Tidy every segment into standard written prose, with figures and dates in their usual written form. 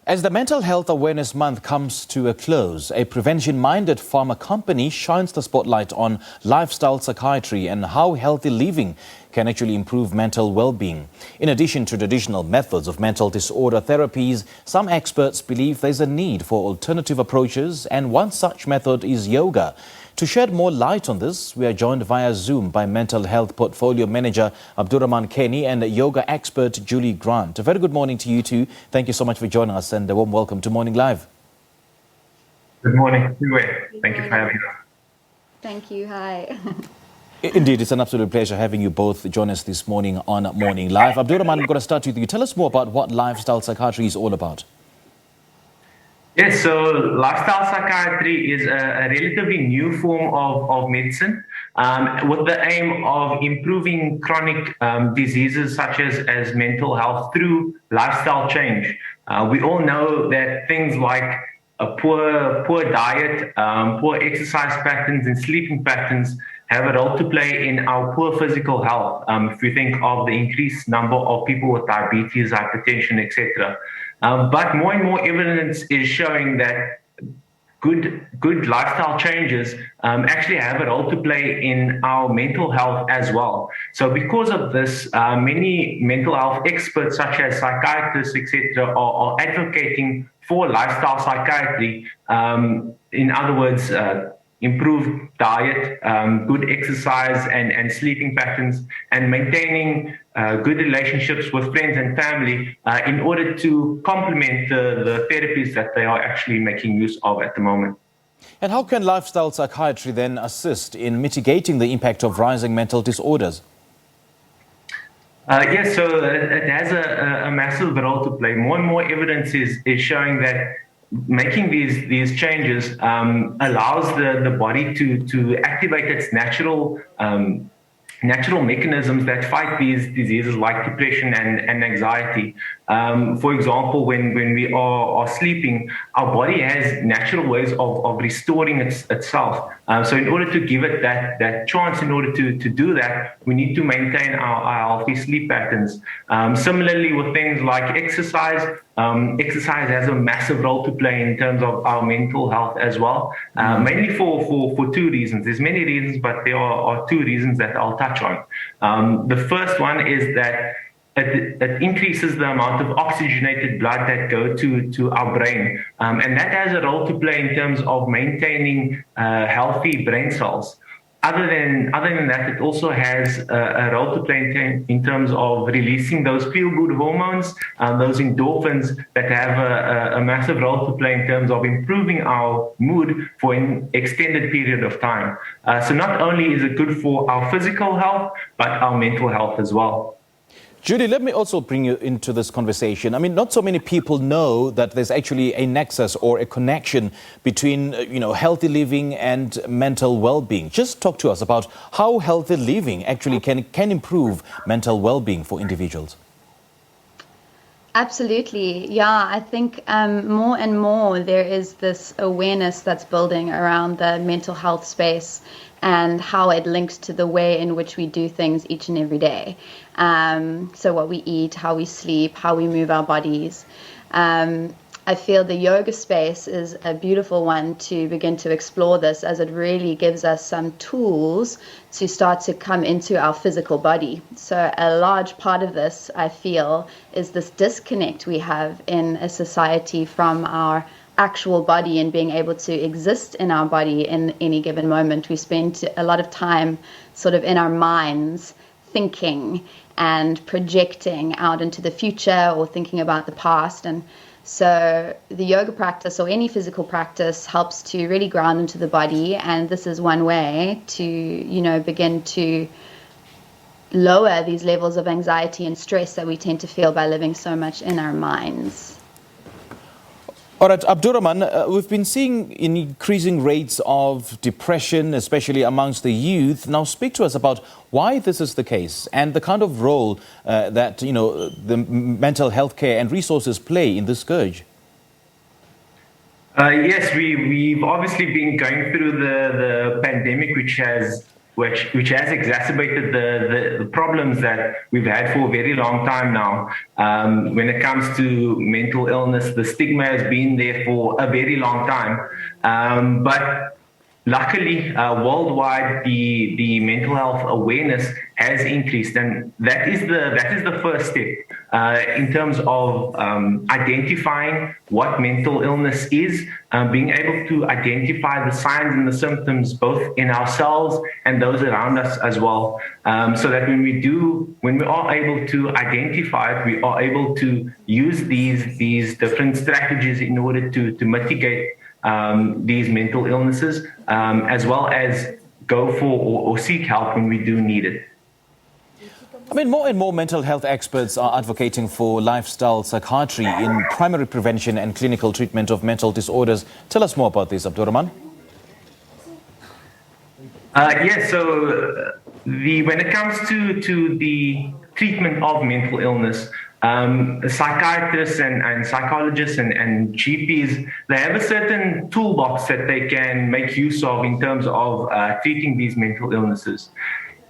As the Mental Health Awareness Month comes to a close, a prevention-minded pharma company shines the spotlight on lifestyle psychiatry and how healthy living can actually improve mental well-being. In addition to traditional methods of mental disorder therapies, some experts believe there's a need for alternative approaches, and one such method is yoga. To shed more light on this, we are joined via Zoom by Mental Health Portfolio Manager Abdurahmaan and yoga expert Julie Grant. A very good morning to you two. Thank you so much for joining us, and a warm welcome to Morning Live. Good morning. Thank you for having us. Thank you. Hi. Indeed, it's an absolute pleasure having you both join us this morning on Morning Live. Abdurahmaan, I'm going to start with you. Tell us more about what lifestyle psychiatry is all about. Yes, so lifestyle psychiatry is a relatively new form of medicine with the aim of improving chronic diseases such as mental health through lifestyle change. We all know that things like a poor diet, poor exercise patterns and sleeping patterns have a role to play in our poor physical health. If we think of the increased number of people with diabetes, hypertension, etc. But more and more evidence is showing that good lifestyle changes actually have a role to play in our mental health as well. So because of this, many mental health experts such as psychiatrists, etc., are advocating for lifestyle psychiatry. In other words, improved diet, good exercise and sleeping patterns, and maintaining good relationships with friends and family in order to complement the therapies that they are actually making use of at the moment. And how can lifestyle psychiatry then assist in mitigating the impact of rising mental disorders? Yes, so it has a massive role to play. More and more evidence is showing that making these changes allows the body to activate its natural mechanisms that fight these diseases like depression and anxiety. For example, when we are sleeping, our body has natural ways of restoring itself. So in order to give it that chance, in order to do that, we need to maintain our healthy sleep patterns. Similarly, with things like exercise, exercise has a massive role to play in terms of our mental health as well, mainly for two reasons. There's many reasons, but there are two reasons that I'll touch on. The first one is that it increases the amount of oxygenated blood that go to our brain, and that has a role to play in terms of maintaining healthy brain cells. Other than that, it also has a role to play in terms of releasing those feel-good hormones, those endorphins that have a massive role to play in terms of improving our mood for an extended period of time. So not only is it good for our physical health, but our mental health as well. Judy, let me also bring you into this conversation. I mean, not so many people know that there's actually a nexus or a connection between, healthy living and mental well-being. Just talk to us about how healthy living actually can improve mental well-being for individuals. Absolutely. Yeah, I think more and more there is this awareness that's building around the mental health space and how it links to the way in which we do things each and every day. So what we eat, how we sleep, how we move our bodies. I feel the yoga space is a beautiful one to begin to explore this, as it really gives us some tools to start to come into our physical body. So a large part of this, I feel, is this disconnect we have in a society from our actual body and being able to exist in our body in any given moment. We spend a lot of time sort of in our minds thinking and projecting out into the future or thinking about the past. And so the yoga practice or any physical practice helps to really ground into the body. And this is one way to, begin to lower these levels of anxiety and stress that we tend to feel by living so much in our minds. All right, Abdurahmaan, we've been seeing increasing rates of depression, especially amongst the youth. Now, speak to us about why this is the case and the kind of role that, the mental health care and resources play in this scourge. Yes, we've obviously been going through the pandemic, which has which has exacerbated the problems that we've had for a very long time now. When it comes to mental illness, the stigma has been there for a very long time. But luckily, worldwide, the mental health awareness has increased, and that is the first step in terms of identifying what mental illness is, being able to identify the signs and the symptoms both in ourselves and those around us as well, so that when we are able to identify it, we are able to use these different strategies in order to mitigate these mental illnesses, as well as go for or seek help when we do need it. I mean, more and more mental health experts are advocating for lifestyle psychiatry in primary prevention and clinical treatment of mental disorders. Tell us more about this, Abdurahmaan. Yes, so when it comes to the treatment of mental illness, psychiatrists and psychologists and GPs, they have a certain toolbox that they can make use of in terms of treating these mental illnesses.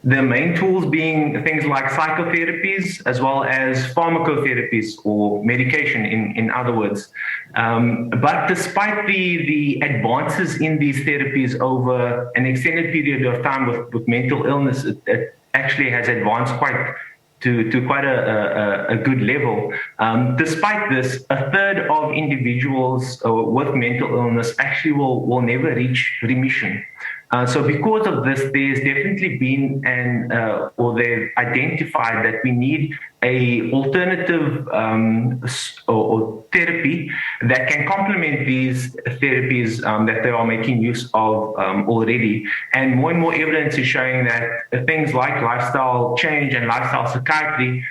The main tools being things like psychotherapies as well as pharmacotherapies, or medication in other words. But despite the advances in these therapies over an extended period of time with mental illness, it actually has advanced to quite a good level. Despite this, a third of individuals with mental illness actually will never reach remission. So because of this, there's definitely been or they've identified that we need a alternative or therapy that can complement these therapies that they are making use of already. And more evidence is showing that things like lifestyle change and lifestyle psychiatry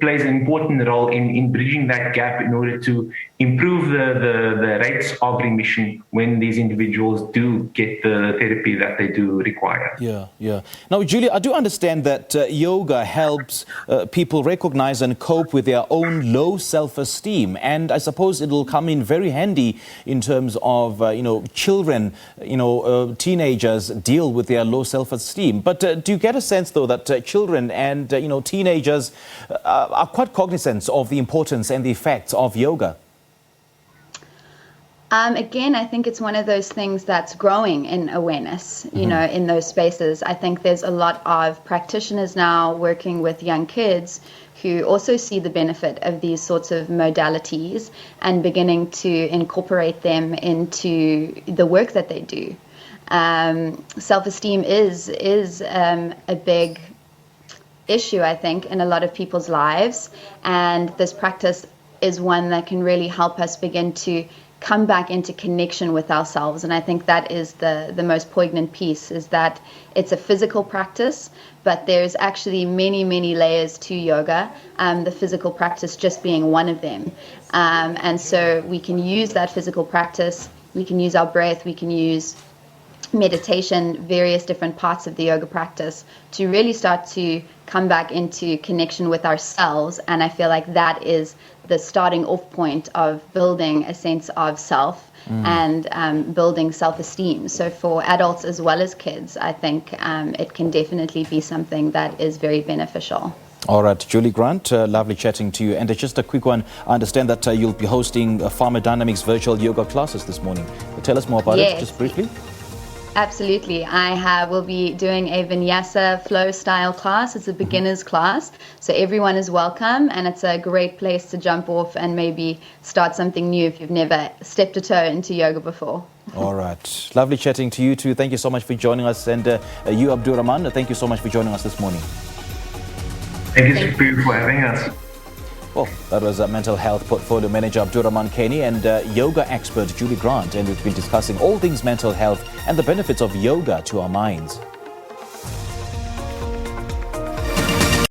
plays an important role in bridging that gap in order to improve the rates of remission when these individuals do get the therapy that they do require. Yeah. Now, Julie, I do understand that yoga helps people recognize and cope with their own low self-esteem, and I suppose it will come in very handy in terms of children, teenagers deal with their low self-esteem. But do you get a sense, though, that children and teenagers are quite cognizant of the importance and the effects of yoga? Again, I think it's one of those things that's growing in awareness, in those spaces. I think there's a lot of practitioners now working with young kids who also see the benefit of these sorts of modalities and beginning to incorporate them into the work that they do. Self-esteem is a big issue, I think, in a lot of people's lives, and this practice is one that can really help us begin to come back into connection with ourselves. And I think that is the most poignant piece, is that it's a physical practice, but there's actually many layers to yoga, the physical practice just being one of them. And so we can use that physical practice, we can use our breath, we can use meditation, various different parts of the yoga practice to really start to come back into connection with ourselves. And I feel like that is the starting off point of building a sense of self and building self-esteem. So for adults as well as kids, I think it can definitely be something that is very beneficial. All right, Julie Grant, lovely chatting to you. And just a quick one, I understand that you'll be hosting Pharma Dynamics virtual yoga classes this morning. Tell us more about it, just briefly. Absolutely. I will be doing a vinyasa flow style class. It's a beginner's class, so everyone is welcome, and it's a great place to jump off and maybe start something new if you've never stepped a toe into yoga before. All right. Lovely chatting to you too. Thank you so much for joining us. And you, Abdurahmaan, thank you so much for joining us this morning. Thank you for having us. Well, that was Mental Health Portfolio Manager Abdurahmaan Kenny and yoga expert Julie Grant, and we've been discussing all things mental health and the benefits of yoga to our minds.